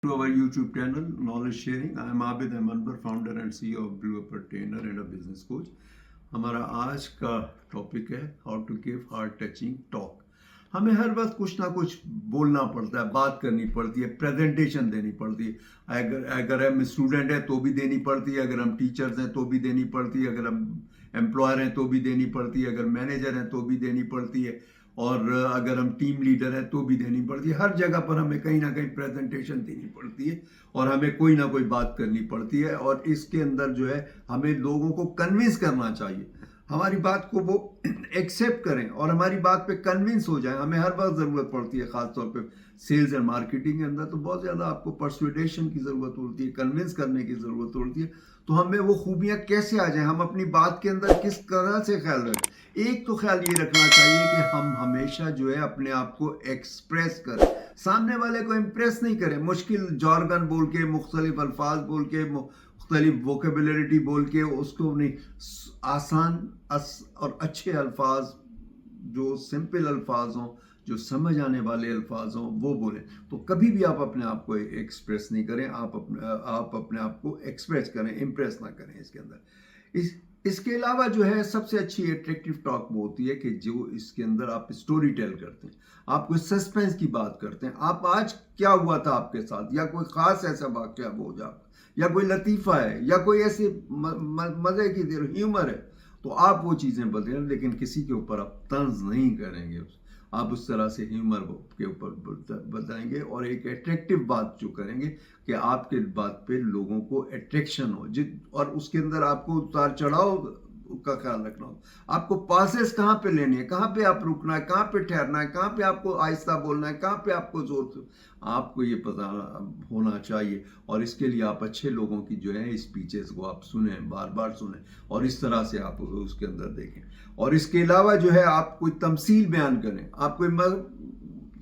To our YouTube channel, Knowledge Sharing. I am Abid Ahmadbar, founder and CEO of Blue Upper Trainer and a business coach. हमारा आज का topic है how to give heart touching talk. हमें हर वक्त कुछ ना कुछ बोलना पड़ता है, बात करनी पड़ती है, प्रेजेंटेशन देनी पड़ती है. अगर हम स्टूडेंट हैं तो भी देनी पड़ती है, अगर हम टीचर्स हैं तो भी देनी पड़ती है, अगर हम एम्प्लॉयर हैं तो भी देनी पड़ती है, अगर मैनेजर हैं तो भी देनी पड़ती है, और अगर हम टीम लीडर हैं तो भी देनी पड़ती है. हर जगह पर हमें कहीं ना कहीं प्रेजेंटेशन देनी पड़ती है और हमें कोई ना कोई बात करनी पड़ती है. और इसके अंदर जो है हमें लोगों को कन्विंस करना चाहिए, हमारी बात को वो एक्सेप्ट करें और हमारी बात पे कन्विंस हो जाए. हमें हर वक्त ज़रूरत पड़ती है, ख़ासतौर पे सेल्स एंड मार्केटिंग के अंदर तो बहुत ज़्यादा आपको पर्सुएडेशन की ज़रूरत होती है, कन्विंस करने की ज़रूरत होती है. तो हमें वो खूबियाँ कैसे आ जाएं, हम अपनी बात के अंदर किस तरह से ख्याल रखें. एक तो ख्याल ये रखना चाहिए कि हम हमेशा जो है अपने आप को एक्सप्रेस करें, सामने वाले को इम्प्रेस नहीं करें. मुश्किल जॉर्गन बोल के, मुख्तलिफ अल्फाज बोल के, मुख्तलिफ वोकेबुलरिटी बोल के उसको नहीं, आसान और अच्छे अल्फाज, जो सिंपल अल्फाज हों, जो समझ आने वाले अल्फाज हों, वो बोलें. तो कभी भी आप अपने आप को एक्सप्रेस नहीं करें, आप अपने आप को एक्सप्रेस करें, इम्प्रेस ना करें. इसके अंदर इसके अलावा जो है सबसे अच्छी अट्रैक्टिव टॉक वो होती है कि जो इसके अंदर आप स्टोरी टेल करते हैं, आप कोई सस्पेंस की बात करते हैं. आप आज क्या हुआ था आपके साथ, या कोई ख़ास ऐसा वाक़या हो जा, या कोई लतीफ़ा है, या कोई ऐसी मज़े की ह्यूमर है, तो आप वो चीज़ें बताएं. लेकिन किसी के ऊपर आप तंज नहीं करेंगे, आप उस तरह से ह्यूमर के ऊपर बताएंगे और एक अट्रैक्टिव बात जो करेंगे कि आपके बात पे लोगों को अट्रैक्शन हो. और उसके अंदर आपको उतार चढ़ाव का ख्याल रखना हो, आपको पासेस कहाँ पे लेनी है, कहाँ पे आप रुकना है, कहाँ पे ठहरना है, कहाँ पे आपको आहिस्ता बोलना है, कहाँ पे आपको जोर, आपको ये पता होना चाहिए. और इसके लिए आप अच्छे लोगों की जो है स्पीचेस को आप सुने, बार बार सुने और इस तरह से आप उसके अंदर देखें. और इसके अलावा जो है आप कोई तमसील बयान करें, आप कोई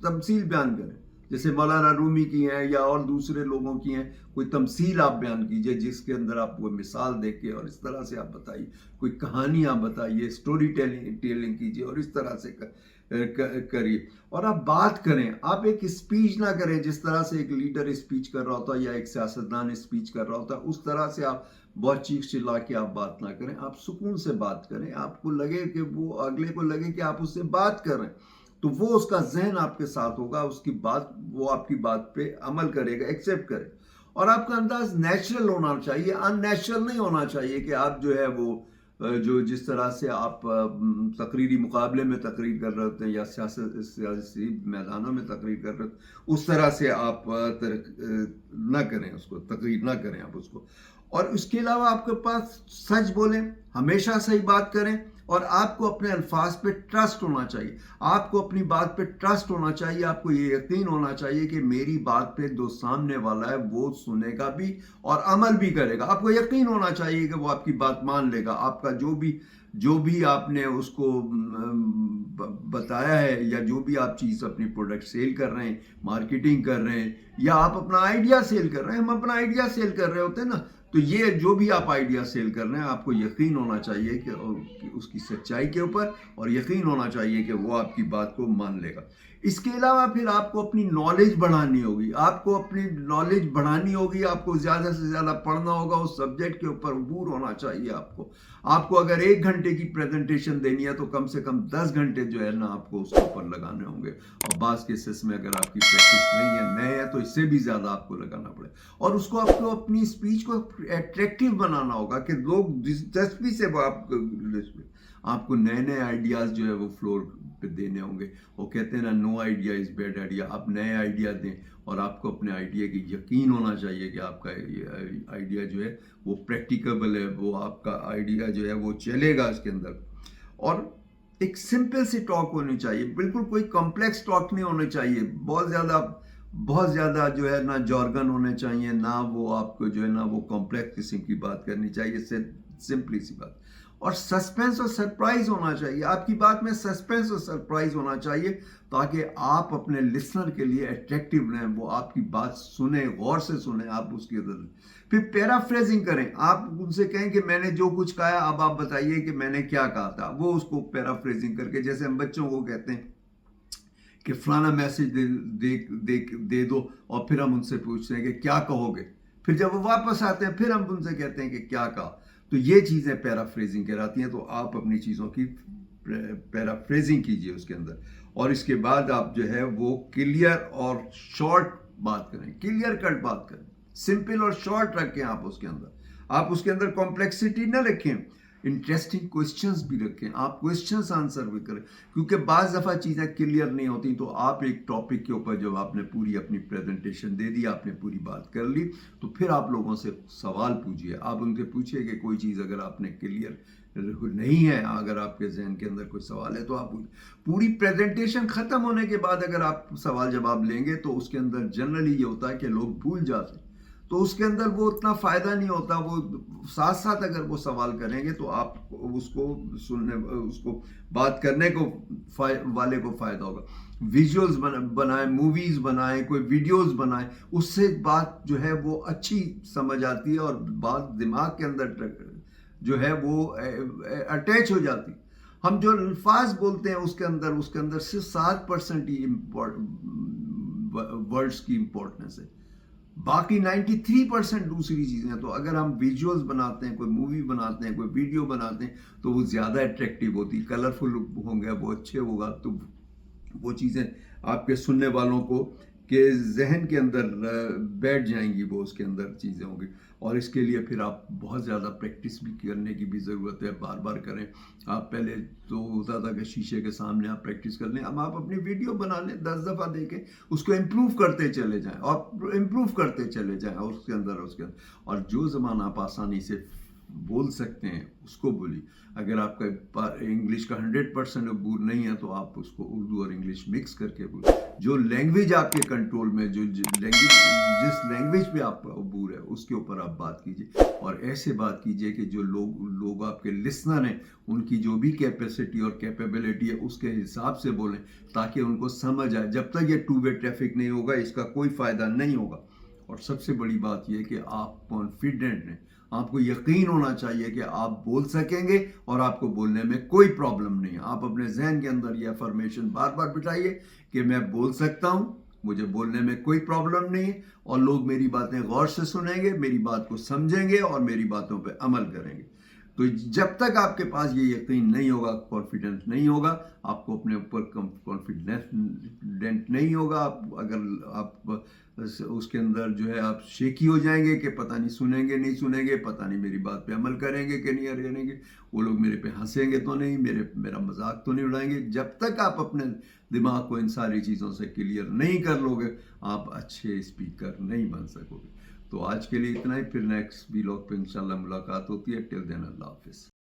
तमसील बयान करें, जैसे मौलाना रूमी की हैं या और दूसरे लोगों की हैं, कोई तमसील आप बयान कीजिए जिसके अंदर आप वो मिसाल देके और इस तरह से आप बताइए, कोई कहानी आप बताइए, स्टोरी टेलिंग कीजिए और इस तरह से करिए. और आप बात करें, आप एक स्पीच ना करें जिस तरह से एक लीडर स्पीच कर रहा होता है या एक सियासतदान स्पीच कर रहा होता है, उस तरह से आप बहुत चीख चिल्ला के आप बात ना करें. आप सुकून से बात करें, आपको लगे कि वो अगले को लगे कि आप उससे बात कर रहे हैं, तो वो उसका जहन आपके साथ होगा, उसकी बात, वो आपकी बात पे अमल करेगा, एक्सेप्ट करे. और आपका अंदाज नेचुरल होना चाहिए, अननेचुरल नहीं होना चाहिए कि आप जो है वो जो जिस तरह से आप तकरीरी मुकाबले में तकरीर कर रहे होते हैं या सियासी मैदानों में तकरीर कर रहे होते हैं, उस तरह से आप ना करें, उसको तकरीर ना करें आप उसको. और इसके अलावा आपके पास सच बोलें, हमेशा सही बात करें और आपको अपने अल्फाज पे ट्रस्ट होना चाहिए, आपको अपनी बात पे ट्रस्ट होना चाहिए. आपको ये यकीन होना चाहिए कि मेरी बात पे जो सामने वाला है वो सुनेगा भी और अमल भी करेगा. आपको यकीन होना चाहिए कि वो आपकी बात मान लेगा. आपका जो भी आपने उसको बताया है या जो भी आप चीज़ अपनी प्रोडक्ट सेल कर रहे हैं, मार्केटिंग कर रहे हैं, या आप अपना आइडिया सेल कर रहे हैं, हम अपना आइडिया सेल कर रहे होते हैं ना, तो ये जो भी आप आइडिया सेल कर रहे हैं, आपको यकीन होना चाहिए कि उसकी सच्चाई के ऊपर, और यकीन होना चाहिए कि वो आपकी बात को मान लेगा. इसके अलावा फिर आपको अपनी नॉलेज बढ़ानी होगी, आपको ज़्यादा से ज़्यादा पढ़ना होगा, उस सब्जेक्ट के ऊपर अबूर होना चाहिए. आपको अगर 1 घंटे की प्रेजेंटेशन देनी है तो कम से कम 10 घंटे जो है ना आपको उसके ऊपर लगाने होंगे. और बाज़ केसेस में अगर आपकी प्रैक्टिस नहीं है, नए हैं, तो इससे भी ज़्यादा आपको लगाना पड़े. और उसको आपको अपनी स्पीच को अट्रैक्टिव बनाना होगा कि लोग दिलचस्पी से वो आपको नए नए आइडियाज़ जो है वो फ्लोर पे देने होंगे. वो कहते हैं ना, no idea is bad idea. आप नए आइडिया दें और आपको अपने आइडिया की यकीन होना चाहिए कि आपका आइडिया जो है वो प्रैक्टिकेबल है, वो आपका आइडिया जो है वो चलेगा इसके अंदर. और एक सिंपल सी टॉक होनी चाहिए, बिल्कुल कोई कॉम्प्लेक्स टॉक नहीं होनी चाहिए. बहुत ज़्यादा जो है ना जॉर्गन होने चाहिए, ना वो आपको जो है ना वो कॉम्प्लेक्स किस्म की बात करनी चाहिए, सिंपली सी बात. और सस्पेंस और सरप्राइज होना चाहिए, आपकी बात में सस्पेंस और सरप्राइज होना चाहिए ताकि आप अपने लिसनर के लिए अट्रैक्टिव रहें, वो आपकी बात सुने, गौर से सुने, आप उसकी अंदर. फिर पैराफ्रेजिंग करें, आप उनसे कहें कि मैंने जो कुछ कहा अब आप बताइए कि मैंने क्या कहा था, वो उसको पैराफ्रेजिंग करके, जैसे हम बच्चों को कहते हैं कि फलाना मैसेज दे दो, और फिर हम उनसे पूछते हैं कि क्या कहोगे, फिर जब वो वापस आते हैं फिर हम उनसे कहते हैं कि क्या कहा। तो ये चीज़ें पैराफ्रेजिंग कहलाती हैं। तो आप अपनी चीज़ों की पैराफ्रेजिंग कीजिए उसके अंदर, और इसके बाद आप जो है वो क्लियर और शॉर्ट बात करें, क्लियर कट बात करें, सिंपल और शॉर्ट रखें। आप उसके अंदर कॉम्प्लेक्सिटी ना रखें, इंटरेस्टिंग क्वेश्चंस भी रखें, आप क्वेश्चंस आंसर भी करें, क्योंकि बाज़ दफ़ा चीज़ें क्लियर नहीं होती। तो आप एक टॉपिक के ऊपर जब आपने पूरी अपनी प्रेजेंटेशन दे दी, आपने पूरी बात कर ली, तो फिर आप लोगों से सवाल पूछिए। आप उनसे पूछिए कि कोई चीज़ अगर आपने क्लियर नहीं है, अगर आपके जहन के अंदर कोई सवाल है तो आप पूरी प्रेजेंटेशन ख़त्म होने के बाद अगर आप सवाल जवाब लेंगे तो उसके अंदर जनरली ये होता है कि लोग भूल जाते हैं, तो उसके अंदर वो उतना फ़ायदा नहीं होता। वो साथ साथ अगर वो सवाल करेंगे तो आप उसको बात करने को वाले को फ़ायदा होगा। विजुअल्स बनाएं, मूवीज़ बनाएं, कोई वीडियोस बनाएं, उससे बात जो है वो अच्छी समझ आती है और बात दिमाग के अंदर जो है वो अटैच हो जाती। हम जो अल्फाज बोलते हैं उसके अंदर सिर्फ 7% ही वर्ड्स की इम्पोर्टेंस है, बाकी 93% दूसरी चीज़ें हैं। तो अगर हम विजुअल्स बनाते हैं, कोई मूवी बनाते हैं, कोई वीडियो बनाते हैं, तो वो ज़्यादा अट्रैक्टिव होती, कलरफुल होंगे, वो अच्छे होगा, तो वो चीज़ें आपके सुनने वालों को के जहन के अंदर बैठ जाएंगी, वो उसके अंदर चीज़ें होंगी। और इसके लिए फिर आप बहुत ज़्यादा प्रैक्टिस भी करने की भी ज़रूरत है, बार बार करें। आप पहले तो होता था कि शीशे के सामने आप प्रैक्टिस कर लें, अब आप अपनी वीडियो बना लें, 10 दफ़ा देखें, उसको इम्प्रूव करते चले जाएं और इम्प्रूव करते चले जाएं, और उसके अंदर और जो ज़बान आप आसानी से बोल सकते हैं उसको बोलिए। अगर आपका इंग्लिश का 100% अबूर नहीं है तो आप उसको उर्दू और इंग्लिश मिक्स करके बोलिए। जो लैंग्वेज आपके कंट्रोल में, जिस लैंग्वेज पे आपका अबूर है उसके ऊपर आप बात कीजिए, और ऐसे बात कीजिए कि जो लोग आपके लिसनर हैं उनकी जो भी कैपेसिटी और कैपेबिलिटी है उसके हिसाब से बोलें, ताकि उनको समझ आए। जब तक ये टू वे ट्रैफिक नहीं होगा इसका कोई फ़ायदा नहीं होगा। और सबसे बड़ी बात यह है कि आप कॉन्फिडेंट हैं, आपको यकीन होना चाहिए कि आप बोल सकेंगे और आपको बोलने में कोई प्रॉब्लम नहीं है। आप अपने जहन के अंदर ये अफर्मेशन बार बार बिठाइए कि मैं बोल सकता हूँ, मुझे बोलने में कोई प्रॉब्लम नहीं है, और लोग मेरी बातें गौर से सुनेंगे, मेरी बात को समझेंगे और मेरी बातों पर अमल करेंगे। तो जब तक आपके पास ये यकीन नहीं होगा, कॉन्फिडेंस नहीं होगा, आपको अपने ऊपर कॉन्फिडेंट नहीं होगा, आप उसके अंदर जो है आप शेकी हो जाएंगे कि पता नहीं सुनेंगे नहीं सुनेंगे, पता नहीं मेरी बात पे अमल करेंगे कि नहीं करेंगे, वो लोग मेरे पे हंसेंगे तो नहीं, मेरा मजाक तो नहीं उड़ाएंगे। जब तक आप अपने दिमाग को इन सारी चीज़ों से क्लियर नहीं कर लोगे, आप अच्छे स्पीकर नहीं बन सकोगे। तो आज के लिए इतना ही, फिर नेक्स्ट व्लॉग पे इंशाल्लाह मुलाकात होती है। टिल देन अल्लाह हाफिज़।